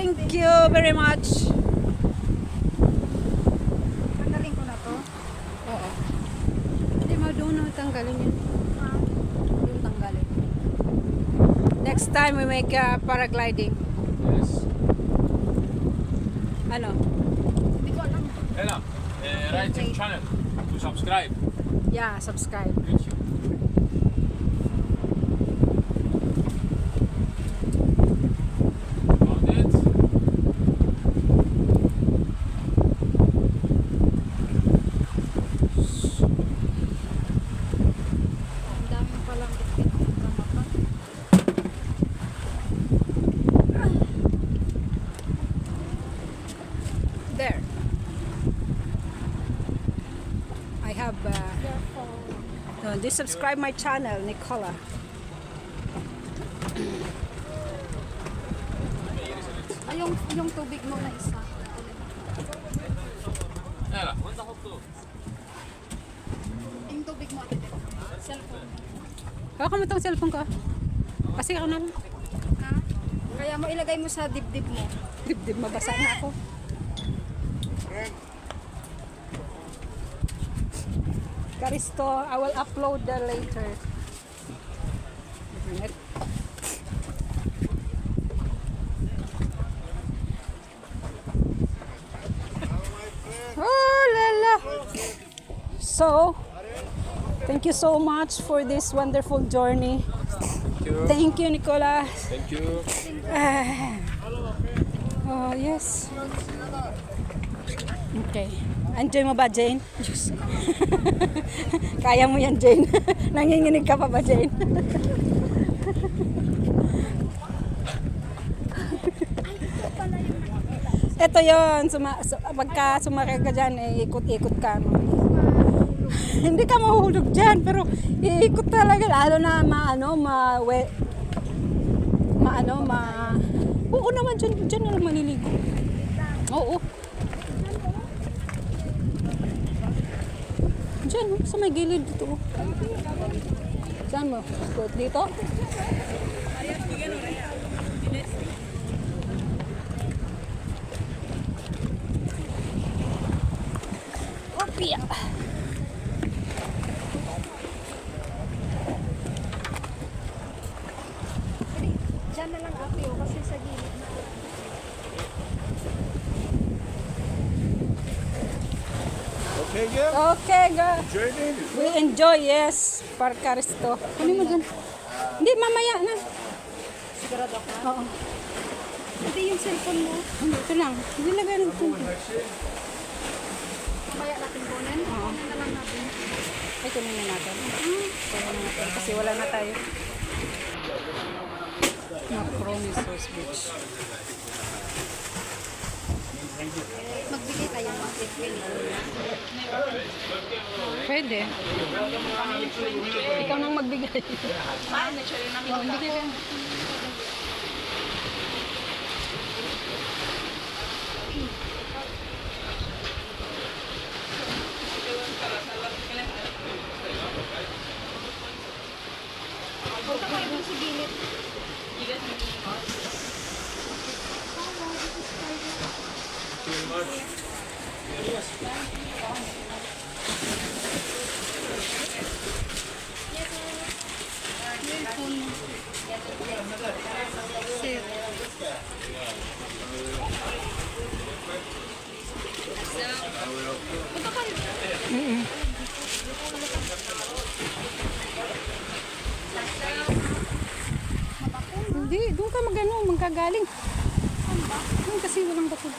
Thank you very much. Tanggalin ko na to. Oo. Hindi mo doon na tanggalin yun. Doon tanggalin. Next time we make paragliding. Yes. Ano? Hindi ko alam. Ella, write your channel to subscribe. Yeah, subscribe. YouTube. Found it? Ang dami palang bitbit ng mapa. There. I have no, just subscribe my channel, Nicola. Ay, yung tubig mo na isa. Ella. Yung tubig mo, ate. Cellphone. Hawakan mo tong cellphone ko. Kasi ako na lang. Ha? Kaya mo ilagay mo sa dibdib mo. Dibdib, mabasa na ako. Karisto, I will upload that later. Internet. Oh, lala. So, thank you so much for this wonderful journey. Thank you, Nicola. Thank you. Oh, yes. Okay. Enjoy mo ba, Jane? Diyos ko. Kaya mo yan, Jane. Nanginginig ka pa ba, Jane? Ito yon, pagka sumakay ka dyan, ikot-ikot ka. No? Hindi ka mahuhulog dyan, pero iikot talaga. Lalo na Oo naman, dyan na lang maliligo. Oo. Diyan, sa may gilid dito. Saan mo? Dito? Opia. Diyan na lang ate, kasi sa gilid na. Okay, yeah. Okay, girl. Journey. We enjoy, yes. Parkaristo. Ano mo dyan? Hindi, mamaya na. Sigurado ka? Oo. Ate, yung cellphone mo. Ito lang. Hindi lagay ito. Mamaya natin kunin. Kunin na lang natin. Ay, kunin na natin. Kunin na natin. Kasi wala na tayo. Promises Beach. Magbigay tayo ng tip kay Nicola. Pwede. Ikaw nang magbigay. Oh, hindi ka. Punta kayo dun sa gilid. Sir. Punta kayo. Hindi, doon ka magkagaling. Kasi walang bato.